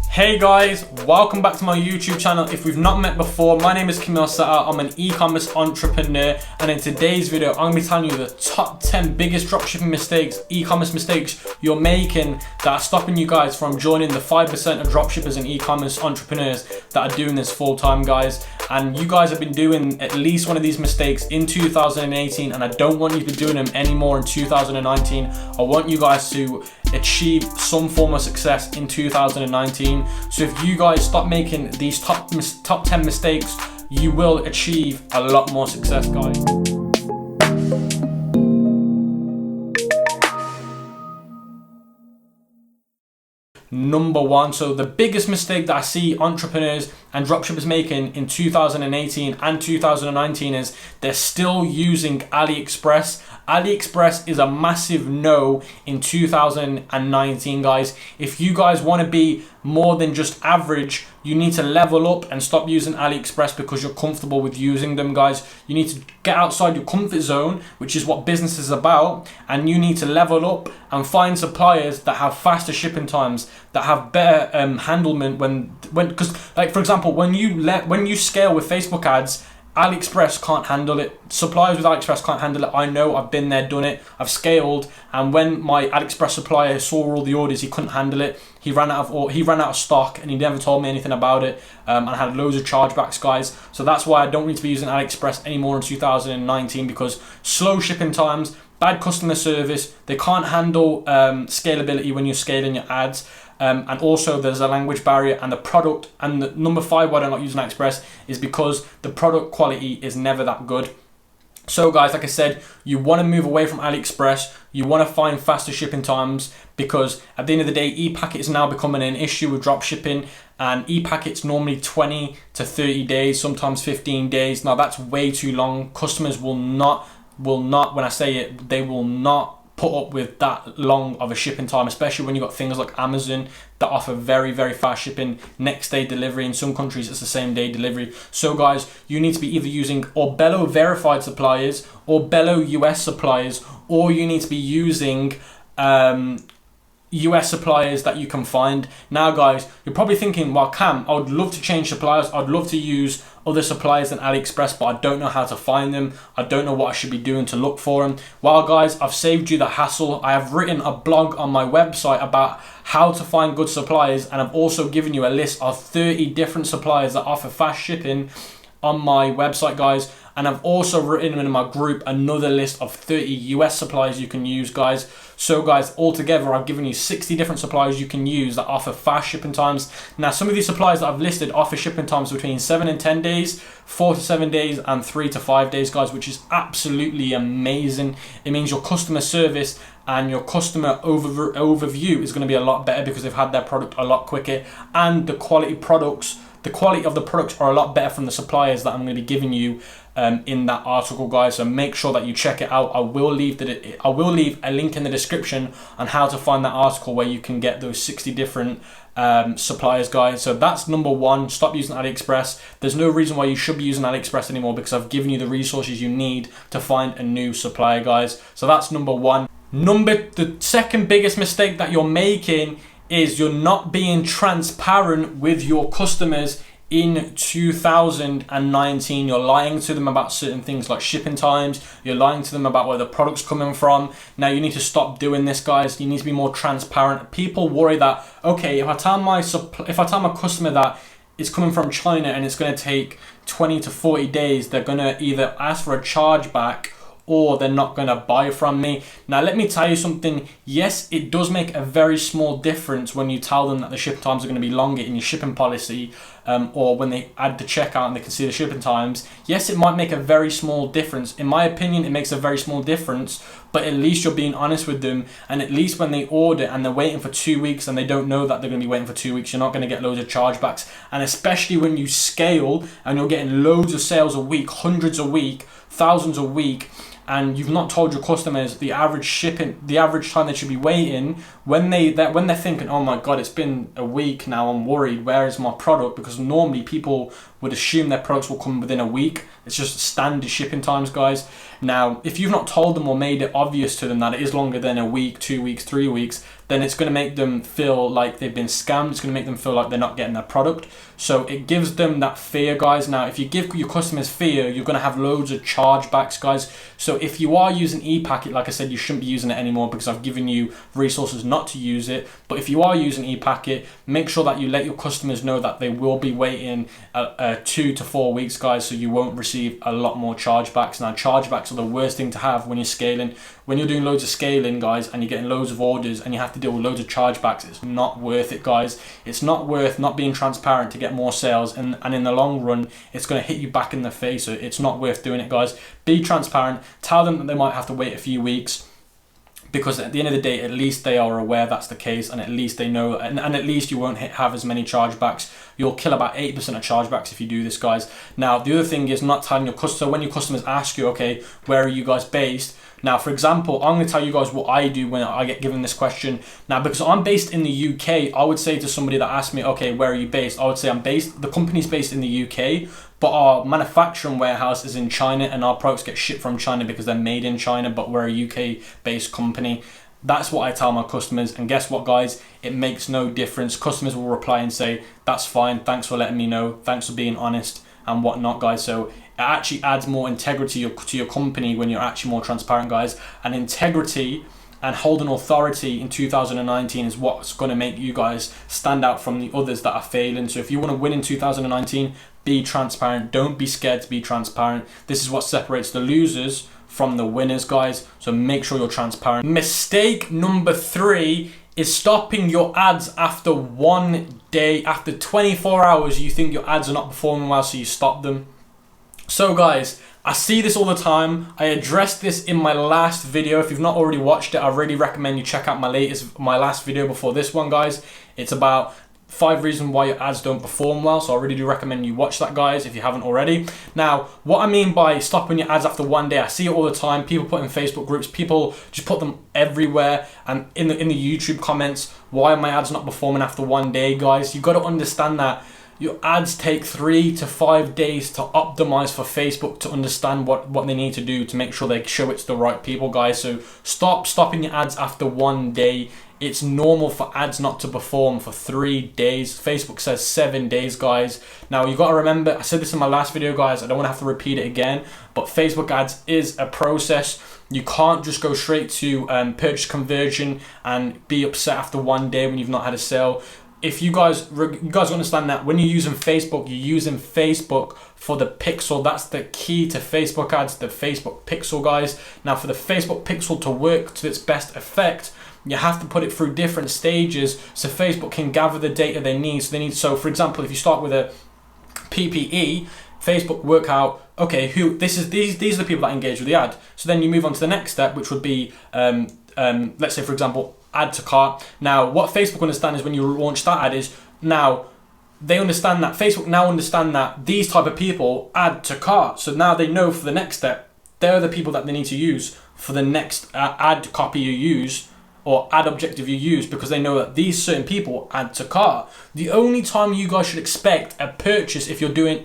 Hey guys, welcome back to my YouTube channel. If we've not met before, my name is Kamil Sata. I'm an e-commerce entrepreneur, and in today's video, I'm going to be telling you the top 10 biggest dropshipping mistakes, e-commerce mistakes you're making that are stopping you guys from joining the 5% of dropshippers and e-commerce entrepreneurs that are doing this full time, guys. And you guys have been doing at least one of these mistakes in 2018, and I don't want you to be doing them anymore in 2019. I want you guys to achieve some form of success in 2019. So if you guys stop making these top 10 mistakes, you will achieve a lot more success, guys. Number one, so the biggest mistake that I see entrepreneurs and dropshippers making in 2018 and 2019 is they're still using Aliexpress. Aliexpress is a massive no in 2019, guys. If you guys want to be more than just average, you need to level up and stop using Aliexpress because you're comfortable with using them, guys. You need to get outside your comfort zone, which is what business is about, and you need to level up and find suppliers that have faster shipping times, that have better handlement because, like, for example, when you scale with Facebook ads, Aliexpress can't handle it. Suppliers with Aliexpress can't handle it. I know, I've been there, done it. I've scaled, and when my Aliexpress supplier saw all the orders, he couldn't handle it. He ran out of stock, and he never told me anything about it. And I had loads of chargebacks, guys. So that's why I don't need to be using Aliexpress anymore in 2019, because slow shipping times, bad customer service, they can't handle scalability when you're scaling your ads. And also there's a language barrier, and the product, and the number 5 why I'm not using Aliexpress is because the product quality is never that good. So guys, like I said, you want to move away from Aliexpress. You want to find faster shipping times, because at the end of the day, e-packet is now becoming an issue with dropshipping, and e-packet's normally 20 to 30 days, sometimes 15 days. Now that's way too long. Customers will not, when I say it, they will not put up with that long of a shipping time, especially when you've got things like Amazon that offer very, very fast shipping, next day delivery. In some countries it's the same day delivery. So guys, you need to be either using Orbello verified suppliers or Orbello US suppliers, or you need to be using US suppliers that you can find. Now guys, you're probably thinking, well Cam, I would love to change suppliers, I'd love to use other suppliers than Aliexpress, but I don't know how to find them. I don't know what I should be doing to look for them. Well guys, I've saved you the hassle. I have written a blog on my website about how to find good suppliers, and I've also given you a list of 30 different suppliers that offer fast shipping on my website, guys. And I've also written in my group another list of 30 US suppliers you can use, guys. So guys, altogether I've given you 60 different suppliers you can use that offer fast shipping times. Now some of these suppliers that I've listed offer shipping times between 7 and 10 days, 4 to 7 days, and 3 to 5 days, guys, which is absolutely amazing. It means your customer service and your customer overview is going to be a lot better because they've had their product a lot quicker, and the quality of the products are a lot better from the suppliers that I'm going to be giving you in that article, guys. So make sure that you check it out. I will leave a link in the description on how to find that article where you can get those 60 different suppliers, guys. So that's number 1. Stop using Aliexpress. There's no reason why you should be using Aliexpress anymore, because I've given you the resources you need to find a new supplier, guys. So that's number 1. The second biggest mistake that you're making is you're not being transparent with your customers in 2019. You're lying to them about certain things like shipping times. You're lying to them about where the product's coming from. Now you need to stop doing this, guys. You need to be more transparent. People worry that, okay, if I tell my customer that it's coming from China and it's going to take 20 to 40 days, they're going to either ask for a chargeback or they're not going to buy from me. Now let me tell you something. Yes, it does make a very small difference when you tell them that the shipping times are going to be longer in your shipping policy, or when they add the checkout and they can see the shipping times. Yes, it might make a very small difference. In my opinion, it makes a very small difference, but at least you're being honest with them, and at least when they order and they're waiting for 2 weeks and they don't know that they're going to be waiting for 2 weeks, you're not going to get loads of chargebacks. And especially when you scale and you're getting loads of sales a week, hundreds a week, thousands a week, and you've not told your customers the average time they should be waiting, when they're thinking, oh my god, it's been a week now, I'm worried, where is my product? Because normally people would assume their products will come within a week. It's just standard shipping times, guys. Now, if you've not told them or made it obvious to them that it is longer than a week, 2 weeks, 3 weeks, then it's going to make them feel like they've been scammed. It's going to make them feel like they're not getting their product. So it gives them that fear, guys. Now, if you give your customers fear, you're going to have loads of chargebacks, guys. So if you are using ePacket, like I said, you shouldn't be using it anymore because I've given you resources not to use it. But if you are using ePacket, make sure that you let your customers know that they will be waiting 2 to 4 weeks, guys, so you won't receive a lot more chargebacks. Now, chargebacks are the worst thing to have when you're scaling. When you're doing loads of scaling, guys, and you're getting loads of orders and you have to deal with loads of chargebacks, it's not worth it, guys. It's not worth not being transparent to get more sales, and in the long run, it's going to hit you back in the face. So it's not worth doing it, guys. Be transparent. Tell them that they might have to wait a few weeks, because at the end of the day, at least they are aware that's the case, and at least they know, and at least you won't have as many chargebacks. You'll kill about 80% of chargebacks if you do this, guys. Now, the other thing is not telling your customer, when your customers ask you, okay, where are you guys based? Now, for example, I'm going to tell you guys what I do when I get given this question. Now, because I'm based in the UK, I would say to somebody that asks me, okay, where are you based? I would say the company's based in the UK, but our manufacturing warehouse is in China, and our products get shipped from China because they're made in China, but we're a UK-based company. That's what I tell my customers, and guess what, guys? It makes no difference. Customers will reply and say, that's fine, thanks for letting me know, thanks for being honest, and whatnot, guys. So it actually adds more integrity to your company when you're actually more transparent, guys. And integrity and holding authority in 2019 is what's going to make you guys stand out from the others that are failing. So if you want to win in 2019, be transparent. Don't be scared to be transparent. This is what separates the losers from the winners, guys. So make sure you're transparent. Mistake number 3 is stopping your ads after 1 day. After 24 hours, you think your ads are not performing well, so you stop them. So guys, I see this all the time. I addressed this in my last video. If you've not already watched it, I really recommend you check out my last video before this one, guys. It's about 5 reasons why your ads don't perform well. So I really do recommend you watch that, guys, if you haven't already. Now, what I mean by stopping your ads after 1 day, I see it all the time. People put in Facebook groups, people just put them everywhere, and in the YouTube comments, why are my ads not performing after 1 day, guys? You've got to understand that your ads take 3 to 5 days to optimize for Facebook to understand what they need to do to make sure they show it to the right people, guys. So stop stopping your ads after 1 day. It's normal for ads not to perform for 3 days. Facebook says 7 days, guys. Now, you got to remember, I said this in my last video, guys. I don't want to have to repeat it again, but Facebook ads is a process. You can't just go straight to purchase conversion and be upset after 1 day when you've not had a sale. If you guys understand that when you're using Facebook for the pixel. That's the key to Facebook ads, the Facebook pixel, guys. Now, for the Facebook pixel to work to its best effect, you have to put it through different stages so Facebook can gather the data they need. So for example, if you start with a PPE, Facebook work out, okay, these are the people that engage with the ad. So then you move on to the next step, which would be let's say, for example, add to cart. Now, what Facebook understand is when you launch that ad is now they understand that Facebook now understand that these type of people add to cart. So now they know for the next step, they're the people that they need to use for the next ad copy you use or ad objective you use, because they know that these certain people add to cart. The only time you guys should expect a purchase if you're doing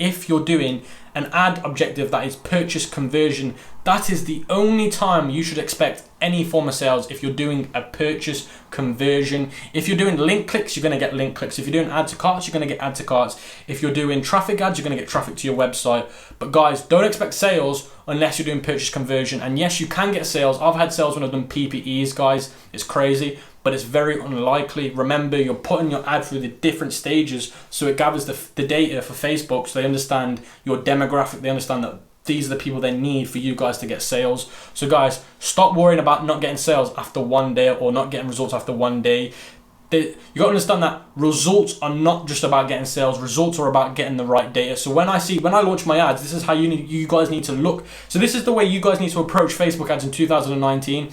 an ad objective that is purchase conversion, that is the only time you should expect any form of sales if you're doing a purchase conversion. If you're doing link clicks, you're going to get link clicks. If you're doing add to carts, you're going to get add to carts. If you're doing traffic ads, you're going to get traffic to your website. But guys, don't expect sales unless you're doing purchase conversion. And yes, you can get sales. I've had sales when I've done PPEs, guys. It's crazy, but it's very unlikely. Remember, you're putting your ad through the different stages, so it gathers the data for Facebook, so they understand your demographic. They understand that these are the people they need for you guys to get sales. So guys, stop worrying about not getting sales after 1 day or not getting results after 1 day. You got to understand that results are not just about getting sales. Results are about getting the right data. So when I launch my ads, this is how you guys need to look. So this is the way you guys need to approach Facebook ads in 2019.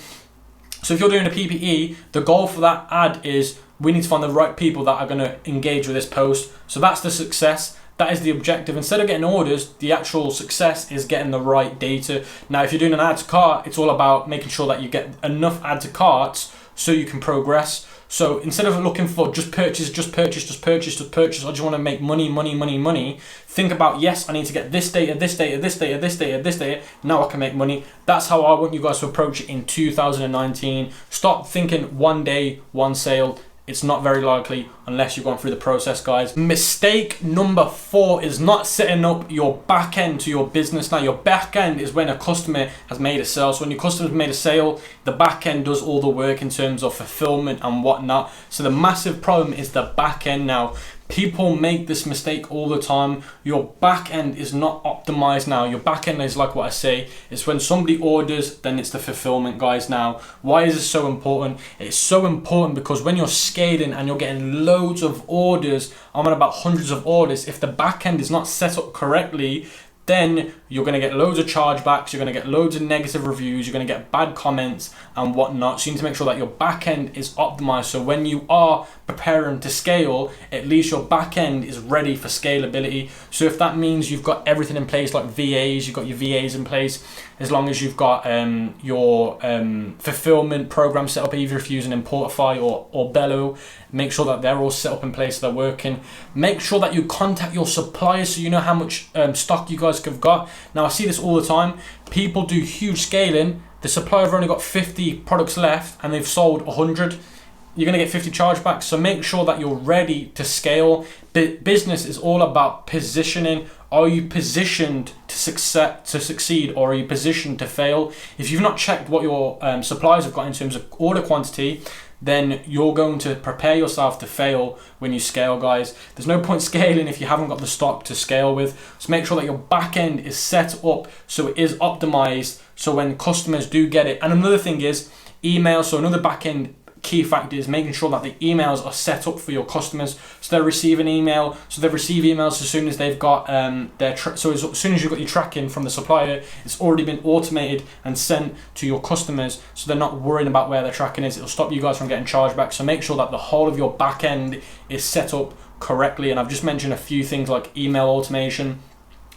So if you're doing a PPE, the goal for that ad is we need to find the right people that are going to engage with this post. So that's the success. That is the objective. Instead of getting orders, the actual success is getting the right data. Now, if you're doing an add to cart, it's all about making sure that you get enough add to carts so you can progress. So instead of looking for just purchase, I just want to make money, think about, yes, I need to get this data, now I can make money. That's how I want you guys to approach it in 2019. Stop thinking one day, one sale. It's not very likely unless you've gone through the process, guys. Mistake number 4 is not setting up your back end to your business. Now, your back end is when a customer has made a sale. So when your customer's made a sale, the back end does all the work in terms of fulfillment and whatnot. So the massive problem is the back end now. People make this mistake all the time. Your back end is not optimized now. Your back end is like what I say. It's when somebody orders, then it's the fulfillment, guys. Now, why is this so important? It's so important because when you're scaling and you're getting loads of orders, I'm on about hundreds of orders, if the back end is not set up correctly, then you're going to get loads of chargebacks, you're going to get loads of negative reviews, you're going to get bad comments and whatnot. So you need to make sure that your back end is optimized. So when you are preparing to scale, at least your back end is ready for scalability. So if that means you've got everything in place, like VAs, you've got your VAs in place, as long as you've got your fulfillment program set up, either if you're using Importify or Bello, make sure that they're all set up in place, they're working. Make sure that you contact your suppliers so you know how much stock you guys have got. Now, I see this all the time. People do huge scaling. The supplier have only got 50 products left and they've sold 100. You're going to get 50 chargebacks. So make sure that you're ready to scale. Business is all about positioning. Are you positioned to succeed, or are you positioned to fail? If you've not checked what your suppliers have got in terms of order quantity, then you're going to prepare yourself to fail when you scale, guys. There's no point scaling if you haven't got the stock to scale with. So make sure that your back end is set up so it is optimized, so when customers do get it. And another thing is email. So another back end key factor is making sure that the emails are set up for your customers, so they receive an email, so they receive emails as soon as they've got so as soon as you've got your tracking from the supplier, it's already been automated and sent to your customers, so they're not worrying about where their tracking is. It'll stop you guys from getting charged back. So make sure that the whole of your back end is set up correctly. And I've just mentioned a few things like email automation,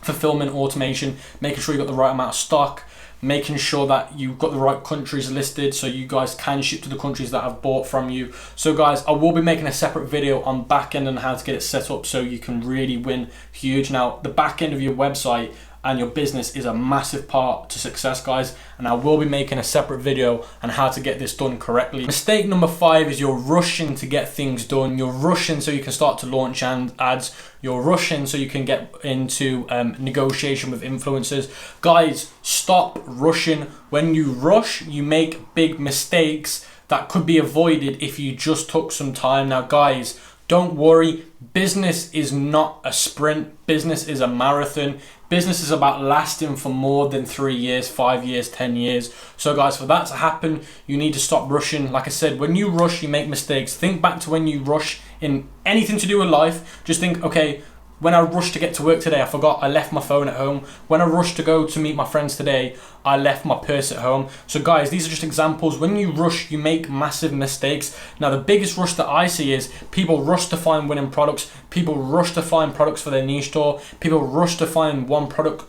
fulfillment automation, making sure you've got the right amount of stock, making sure that you've got the right countries listed so you guys can ship to the countries that have bought from you. So guys, I will be making a separate video on backend and how to get it set up so you can really win huge. Now, the back end of your website and your business is a massive part to success, guys, and I will be making a separate video on how to get this done correctly. Mistake number 5 is you're rushing to get things done. You're rushing so you can start to launch ads. You're rushing so you can get into negotiation with influencers. Guys, stop rushing. When you rush, you make big mistakes that could be avoided if you just took some time. Now, guys, don't worry. Business is not a sprint. Business is a marathon. Business is about lasting for more than 3 years, 5 years, 10 years. So guys, for that to happen, you need to stop rushing. Like I said, when you rush, you make mistakes. Think back to when you rush in anything to do with life. Just think, okay, when I rushed to get to work today, I left my phone at home. When I rushed to go to meet my friends today, I left my purse at home. So guys, these are just examples. When you rush, you make massive mistakes. Now, the biggest rush that I see is people rush to find winning products. People rush to find products for their niche store. People rush to find one product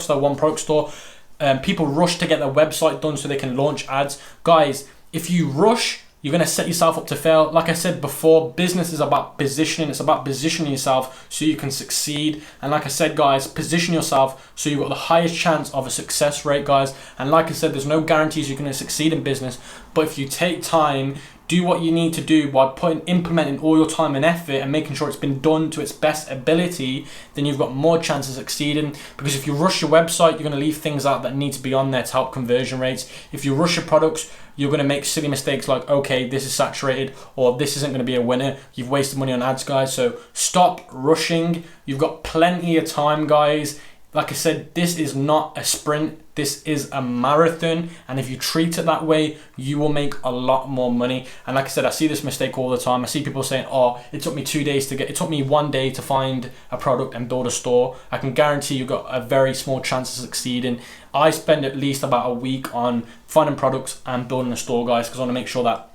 store. People rush to get their website done so they can launch ads. Guys, if you rush, you're going to set yourself up to fail. Like I said before, business is about positioning. It's about positioning yourself so you can succeed. And like I said, guys, position yourself so you've got the highest chance of a success rate, guys. And like I said, there's no guarantees you're going to succeed in business. But if you take time, do what you need to do by implementing all your time and effort and making sure it's been done to its best ability, then you've got more chance of succeeding. Because if you rush your website, you're going to leave things out that need to be on there to help conversion rates. If you rush your products, you're going to make silly mistakes like, okay, this is saturated, or this isn't going to be a winner. You've wasted money on ads, guys. So stop rushing. You've got plenty of time, guys. Like I said, this is not a sprint. This is a marathon. And if you treat it that way, you will make a lot more money. And like I said, I see this mistake all the time. I see people saying, oh, it took me 2 days it took me 1 day to find a product and build a store. I can guarantee you've got a very small chance of succeeding. I spend at least about a week on finding products and building a store, guys, because I want to make sure that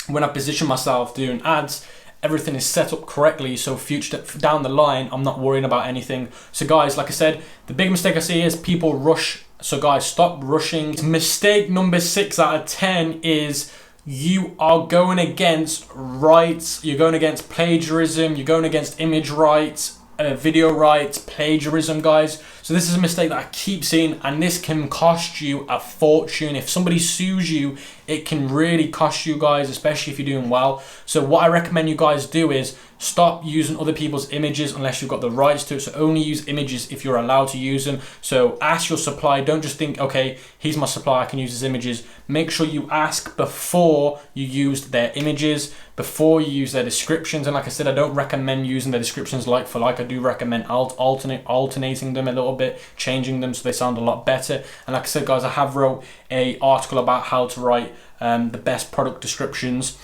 when I position myself doing ads, everything is set up correctly, so future down the line, I'm not worrying about anything. So guys, like I said, the big mistake I see is people rush. So guys, stop rushing. Mistake number 6 out of 10 is you are going against rights, you're going against plagiarism, you're going against image rights, video rights, plagiarism, guys. So this is a mistake that I keep seeing, and this can cost you a fortune. If somebody sues you, it can really cost you, guys, especially if you're doing well. So what I recommend you guys do is stop using other people's images unless you've got the rights to it. So only use images if you're allowed to use them. So ask your supplier. Don't just think, okay, he's my supplier, I can use his images. Make sure you ask before you use their images, before you use their descriptions. And like I said, I don't recommend using their descriptions like for like. I do recommend alternating them a little bit, changing them so they sound a lot better. And like I said, guys, I have wrote a article about how to write the best product descriptions.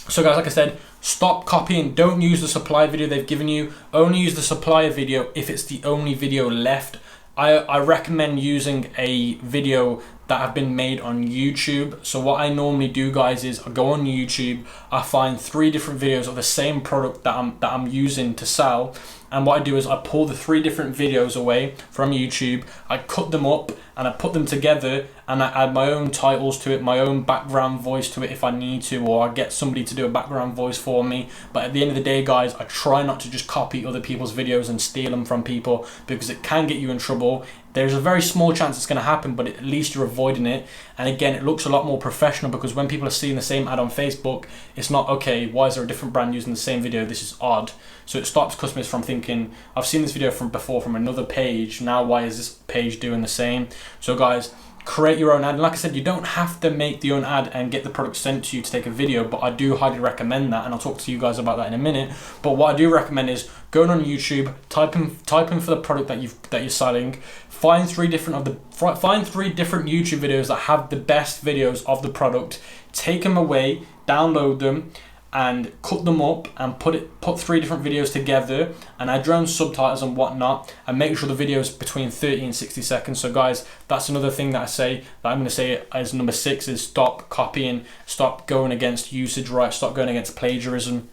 So guys, like I said, stop copying. Don't use the supplier video they've given you. Only use the supplier video if it's the only video left. I recommend using a video that have been made on YouTube. So what I normally do, guys, is I go on YouTube, I find 3 different videos of the same product that I'm using to sell. And what I do is I pull the 3 different videos away from YouTube, I cut them up and I put them together, and I add my own titles to it, my own background voice to it if I need to, or I get somebody to do a background voice for me. But at the end of the day, guys, I try not to just copy other people's videos and steal them from people, because it can get you in trouble. There's a very small chance it's going to happen, but at least you're avoiding it. And again, it looks a lot more professional, because when people are seeing the same ad on Facebook, it's not, okay, why is there a different brand using the same video? This is odd. So it stops customers from thinking, I've seen this video from before from another page, now why is this page doing the same? So guys, create your own ad. And like I said, you don't have to make the own ad and get the product sent to you to take a video, but I do highly recommend that, and I'll talk to you guys about that in a minute. But what I do recommend is going on YouTube, type in for the product that you're selling, find 3 different YouTube videos that have the best videos of the product, take them away, download them, and cut them up and put 3 different videos together, and add your own subtitles and whatnot, and make sure the video is between 30 and 60 seconds. So guys, that's another thing that I'm going to say as number 6 is stop copying, stop going against usage rights, stop going against plagiarism.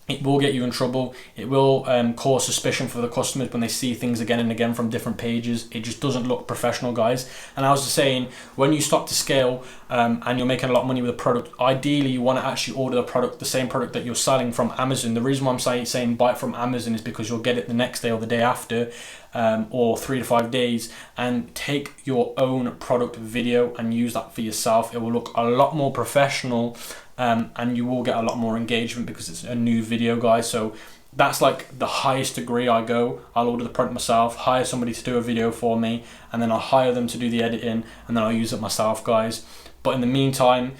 It will get you in trouble. It will cause suspicion for the customers when they see things again and again from different pages. It just doesn't look professional, guys. And I was just saying, when you start to scale and you're making a lot of money with a product, ideally you want to actually order the same product that you're selling from Amazon. The reason why I'm saying buy it from Amazon is because you'll get it the next day or the day after, or 3 to 5 days, and take your own product video and use that for yourself. It will look a lot more professional. And you will get a lot more engagement because it's a new video, guys. So that's like the highest degree I go. I'll order the product myself, hire somebody to do a video for me, and then I'll hire them to do the editing, and then I'll use it myself, guys. But in the meantime,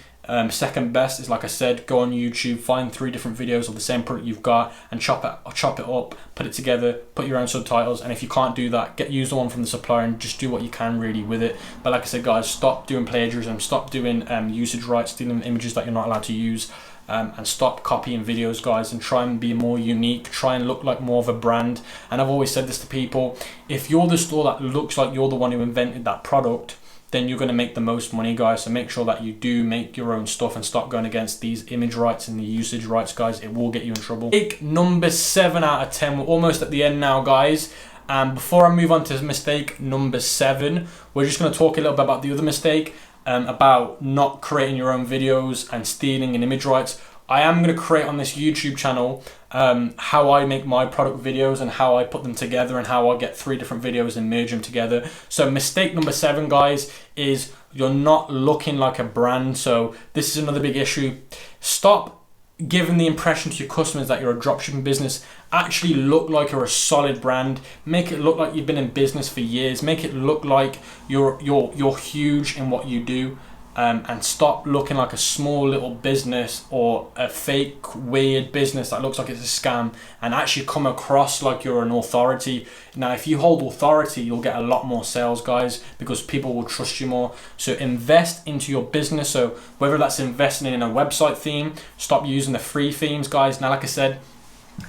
second best is, like I said, go on YouTube, find 3 different videos of the same product you've got, and chop it up, put it together, put your own subtitles. And if you can't do that, use the one from the supplier and just do what you can really with it. But like I said, guys, stop doing plagiarism, stop doing usage rights, stealing images that you're not allowed to use, and stop copying videos, guys, and try and be more unique, try and look like more of a brand. And I've always said this to people, if you're the store that looks like you're the one who invented that product, then you're going to make the most money, guys. So make sure that you do make your own stuff and stop going against these image rights and the usage rights, guys. It will get you in trouble. Mistake number 7 out of 10. We're almost at the end now, guys. And before I move on to mistake number 7, we're just going to talk a little bit about the other mistake, about not creating your own videos and stealing an image rights. I am going to create on this YouTube channel how I make my product videos and how I put them together and how I get 3 different videos and merge them together. So mistake number 7, guys, is you're not looking like a brand. So this is another big issue. Stop giving the impression to your customers that you're a dropshipping business. Actually look like you're a solid brand. Make it look like you've been in business for years. Make it look like you're huge in what you do. And stop looking like a small little business or a fake weird business that looks like it's a scam, and actually come across like you're an authority. Now, if you hold authority, you'll get a lot more sales, guys, because people will trust you more. So invest into your business. So whether that's investing in a website theme, stop using the free themes, guys. Now, like I said,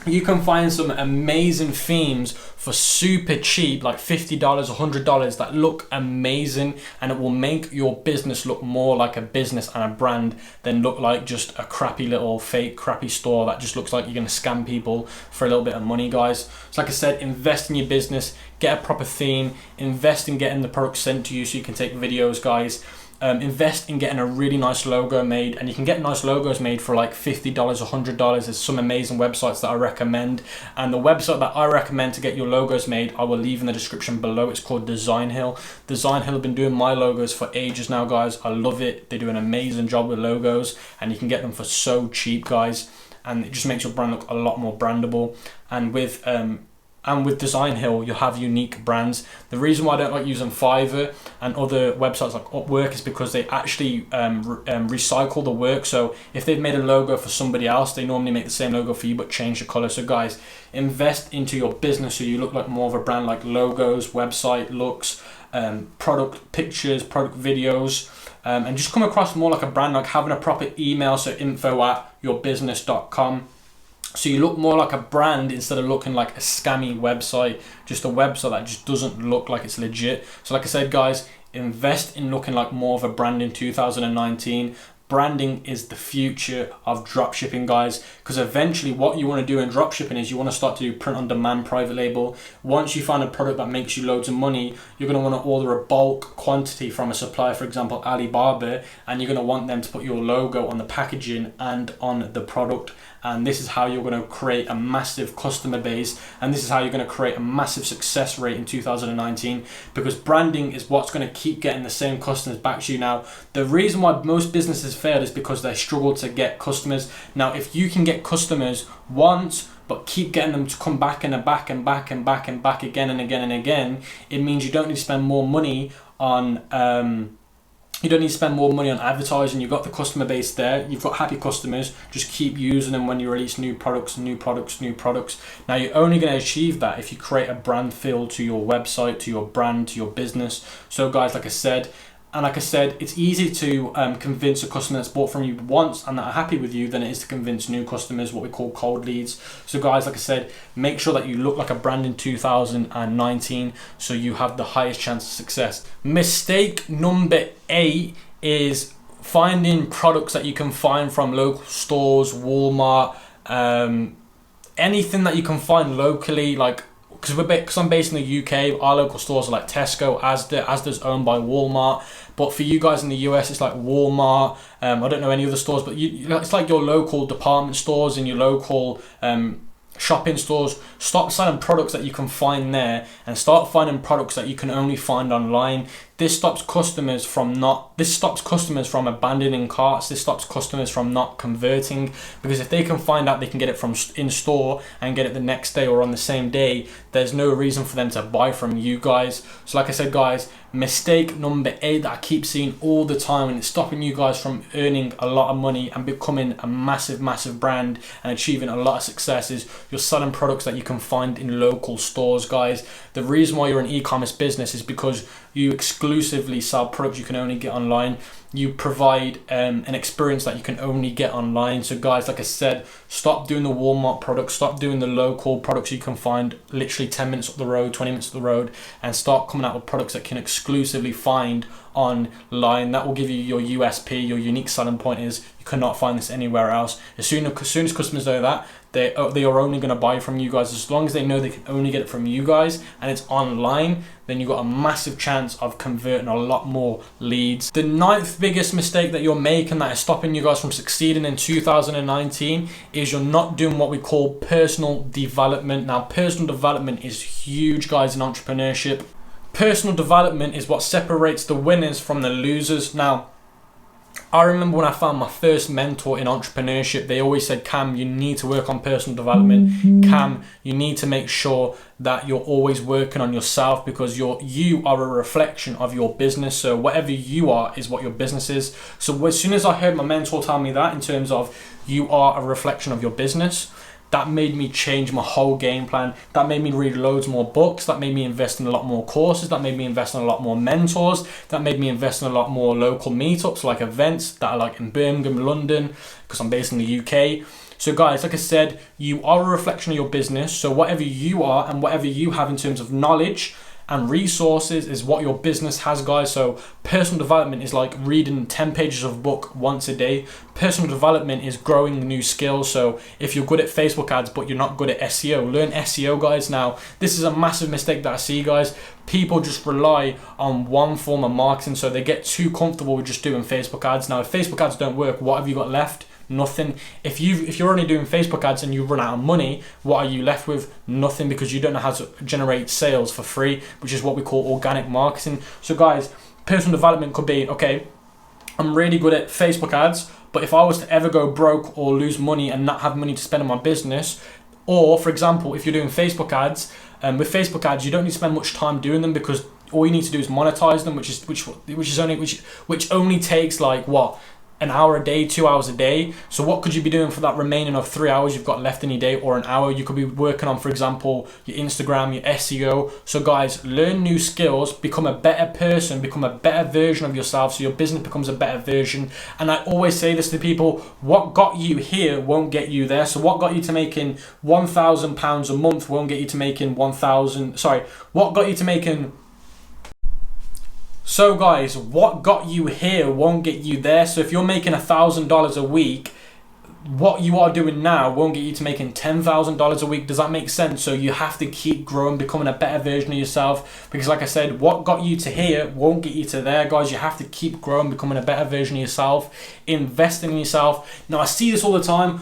you can find some amazing themes for super cheap, like $50, $100, that look amazing, and it will make your business look more like a business and a brand than look like just a crappy little fake crappy store that just looks like you're going to scam people for a little bit of money, guys. So like I said, invest in your business, get a proper theme, invest in getting the product sent to you so you can take videos, guys. invest in getting a really nice logo made, and you can get nice logos made for like $50, $100. There's some amazing websites that I recommend, and the website that I recommend to get your logos made I will leave in the description below. It's called Design Hill. Design Hill have been doing my logos for ages now, guys. I love it. They do an amazing job with logos, and you can get them for so cheap, guys, and it just makes your brand look a lot more brandable. And with Design Hill, you'll have unique brands. The reason why I don't like using Fiverr and other websites like Upwork is because they actually recycle the work. So if they've made a logo for somebody else, they normally make the same logo for you but change the color. So guys, invest into your business so you look like more of a brand, like logos, website looks, product pictures, product videos, and just come across more like a brand, like having a proper email, so info@yourbusiness.com. So you look more like a brand instead of looking like a scammy website, just a website that just doesn't look like it's legit. So like I said, guys, invest in looking like more of a brand in 2019. Branding is the future of dropshipping, guys, because eventually what you want to do in dropshipping is you want to start to do print on demand, private label. Once you find a product that makes you loads of money, you're going to want to order a bulk quantity from a supplier, for example Alibaba, and you're going to want them to put your logo on the packaging and on the product. And this is how you're going to create a massive customer base, and this is how you're going to create a massive success rate in 2019, because branding is what's going to keep getting the same customers back to you. Now, the reason why most businesses fail is because they struggle to get customers. Now, if you can get customers once but keep getting them to come back and back and back and back and back again and again and again, it means you don't need to spend more money on advertising. You've got the customer base there, you've got happy customers, just keep using them when you release new products. Now you're only going to achieve that if you create a brand feel to your website, to your brand, to your business. So guys, like I said, it's easy to convince a customer that's bought from you once and that are happy with you than it is to convince new customers, what we call cold leads. So guys, like I said, make sure that you look like a brand in 2019 so you have the highest chance of success. Mistake number 8 is finding products that you can find from local stores, Walmart, anything that you can find locally, like, because I'm based in the UK, our local stores are like Tesco, Asda's owned by Walmart. But for you guys in the US, it's like Walmart. I don't know any other stores, but it's like your local department stores and your local shopping stores. Stop selling products that you can find there and start finding products that you can only find online. This stops customers from abandoning carts. This stops customers from not converting, because if they can find out they can get it from in store and get it the next day or on the same day, there's no reason for them to buy from you guys. So like I said, guys, mistake number 8 that I keep seeing all the time, and it's stopping you guys from earning a lot of money and becoming a massive brand and achieving a lot of success, is you're selling products that you can find in local stores, guys. The reason why you're an e-commerce business is because you exclusively sell products you can only get online. You provide an experience that you can only get online. So guys, like I said, stop doing the Walmart products, stop doing the local products you can find literally 10 minutes up the road, 20 minutes up the road, and start coming out with products that you can exclusively find online. That will give you your USP, your unique selling point is you cannot find this anywhere else. As soon as customers know that, they are only going to buy from you guys. As long as they know they can only get it from you guys and it's online, then you've got a massive chance of converting a lot more leads. The 9th biggest mistake that you're making that is stopping you guys from succeeding in 2019 is you're not doing what we call personal development. Now, personal development is huge, guys, in entrepreneurship. Personal development is what separates the winners from the losers. Now, I remember when I found my first mentor in entrepreneurship, they always said, Cam, you need to work on personal development. Cam, you need to make sure that you're always working on yourself, because you are a reflection of your business. So whatever you are is what your business is. So as soon as I heard my mentor tell me that, in terms of you are a reflection of your business, that made me change my whole game plan. That made me read loads more books. That made me invest in a lot more courses. That made me invest in a lot more mentors. That made me invest in a lot more local meetups, like events that are like in Birmingham, London, because I'm based in the UK. So guys, like I said, you are a reflection of your business. So whatever you are and whatever you have in terms of knowledge, and resources is what your business has, guys. So personal development is like reading 10 pages of a book once a day. Personal development is growing new skills. So if you're good at Facebook ads but you're not good at SEO, learn SEO, guys. Now this is a massive mistake that I see, guys. People just rely on one form of marketing, so they get too comfortable with just doing Facebook ads. Now if Facebook ads don't work, what have you got left? Nothing. If you're only doing Facebook ads and you run out of money, what are you left with? Nothing, because you don't know how to generate sales for free, which is what we call organic marketing. So guys, personal development could be, okay, I'm really good at Facebook ads, but if I was to ever go broke or lose money and not have money to spend on my business, or for example, if you're doing Facebook ads, with Facebook ads, you don't need to spend much time doing them, because all you need to do is monetize them, which only takes like what, an hour a day, 2 hours a day. So what could you be doing for that remaining of 3 hours you've got left in your day, or an hour? You could be working on, for example, your Instagram, your SEO. So guys, learn new skills, become a better person, become a better version of yourself, so your business becomes a better version. And I always say this to people: what got you here won't get you there. So what got you to making £1,000 a month won't get you to making what got you to making So guys, what got you here won't get you there. So if you're making $1,000 a week, what you are doing now won't get you to making $10,000 a week. Does that make sense? So you have to keep growing, becoming a better version of yourself, because like I said, what got you to here won't get you to there, guys. You have to keep growing, becoming a better version of yourself, investing in yourself. Now I see this all the time.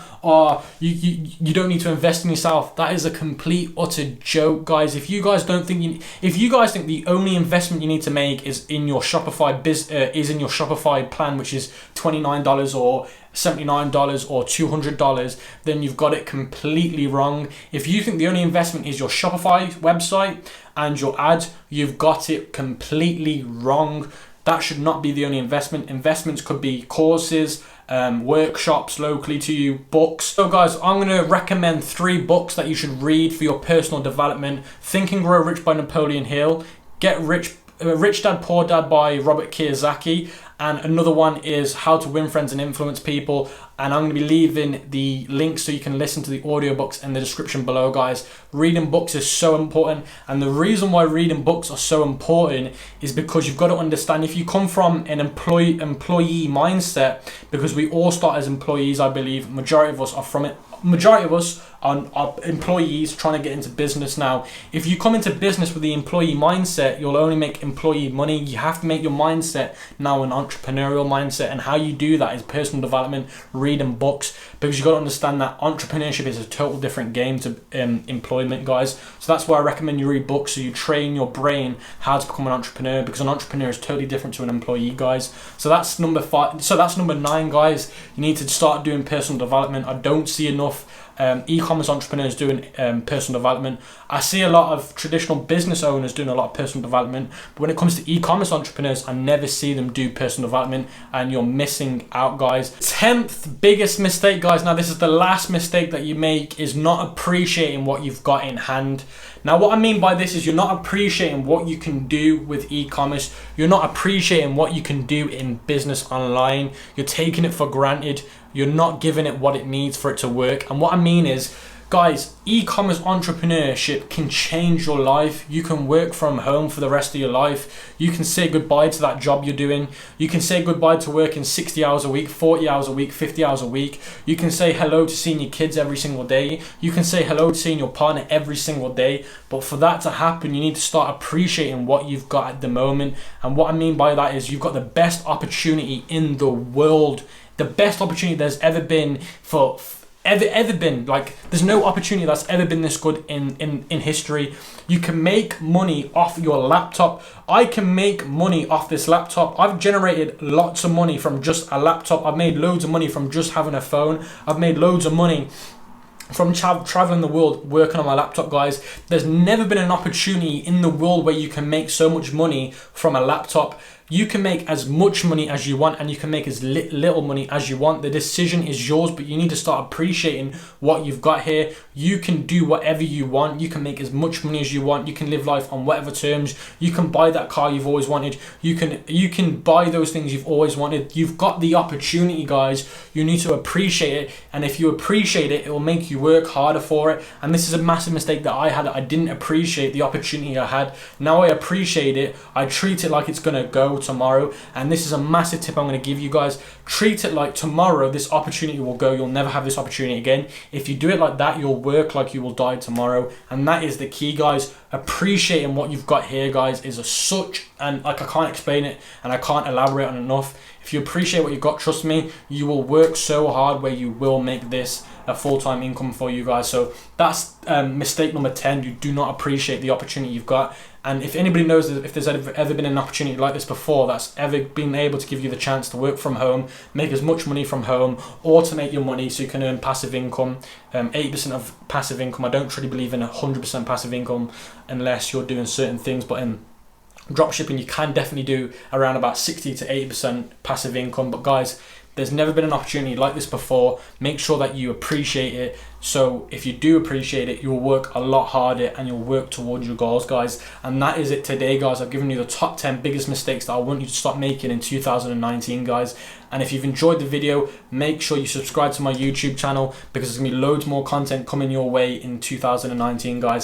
You don't need to invest in yourself. That is a complete utter joke, guys. If you guys think the only investment you need to make is in your Shopify plan, which is $29 or $79 or $200, then you've got it completely wrong. If you think the only investment is your Shopify website and your ad, you've got it completely wrong. That should not be the only investment. Investments could be courses, workshops locally to you, books. So guys, I'm going to recommend 3 books that you should read for your personal development. Think and Grow Rich by Napoleon Hill, Get Rich Dad Poor Dad by Robert Kiyosaki, and another one is How to Win Friends and Influence People. And I'm going to be leaving the links so you can listen to the audiobooks in the description below, guys. Reading books is so important, and the reason why reading books are so important is because you've got to understand, if you come from an employee mindset, because we all start as employees, I believe majority of us are from it. Majority of us are employees trying to get into business. Now, if you come into business with the employee mindset, you'll only make employee money. You have to make your mindset now an entrepreneurial mindset, and how you do that is personal development, reading books, because you've got to understand that entrepreneurship is a total different game to employment, guys. So that's why I recommend you read books, so you train your brain how to become an entrepreneur, because an entrepreneur is totally different to an employee, guys. So that's number 5. So that's number 9, guys. You need to start doing personal development. I don't see enough e-commerce entrepreneurs doing personal development. I see a lot of traditional business owners doing a lot of personal development, but when it comes to e-commerce entrepreneurs, I never see them do personal development, and you're missing out, guys. 10th biggest mistake, guys, now this is the last mistake that you make, is not appreciating what you've got in hand. Now what I mean by this is you're not appreciating what you can do with e-commerce. You're not appreciating what you can do in business online. You're taking it for granted. You're not giving it what it needs for it to work. And what I mean is, guys, e-commerce entrepreneurship can change your life. You can work from home for the rest of your life. You can say goodbye to that job you're doing. You can say goodbye to working 60 hours a week, 40 hours a week, 50 hours a week. You can say hello to seeing your kids every single day. You can say hello to seeing your partner every single day. But for that to happen, you need to start appreciating what you've got at the moment. And what I mean by that is you've got the best opportunity in the world. The best opportunity there's ever been ever been. Like, there's no opportunity that's ever been this good in history. You can make money off your laptop. I can make money off this laptop. I've generated lots of money from just a laptop. I've made loads of money from just having a phone. I've made loads of money from traveling the world working on my laptop, guys. There's never been an opportunity in the world where you can make so much money from a laptop. You can make as much money as you want, and you can make as little money as you want. The decision is yours, but you need to start appreciating what you've got here. You can do whatever you want. You can make as much money as you want. You can live life on whatever terms. You can buy that car you've always wanted. You can buy those things you've always wanted. You've got the opportunity, guys. You need to appreciate it, and if you appreciate it, it will make you work harder for it. And this is a massive mistake that I had. I didn't appreciate the opportunity I had. Now I appreciate it. I treat it like it's gonna go tomorrow, and this is a massive tip I'm going to give you guys. Treat it like tomorrow this opportunity will go. You'll never have this opportunity again. If you do it like that, you'll work like you will die tomorrow, and that is the key, guys. Appreciating what you've got here, guys, is and like, I can't explain it and I can't elaborate on enough. If you appreciate what you've got, trust me, you will work so hard where you will make this a full-time income for you guys. So that's mistake number 10. You do not appreciate the opportunity you've got. And if anybody knows if there's ever been an opportunity like this before, that's ever been able to give you the chance to work from home, make as much money from home, automate your money so you can earn passive income, 80% of passive income. I don't truly believe in 100% passive income unless you're doing certain things, but in dropshipping you can definitely do around about 60 to 80% passive income. But guys, there's never been an opportunity like this before. Make sure that you appreciate it. So if you do appreciate it, you'll work a lot harder and you'll work towards your goals, guys. And that is it today, guys. I've given you the top 10 biggest mistakes that I want you to stop making in 2019, guys. And if you've enjoyed the video, make sure you subscribe to my YouTube channel, because there's gonna be loads more content coming your way in 2019, guys.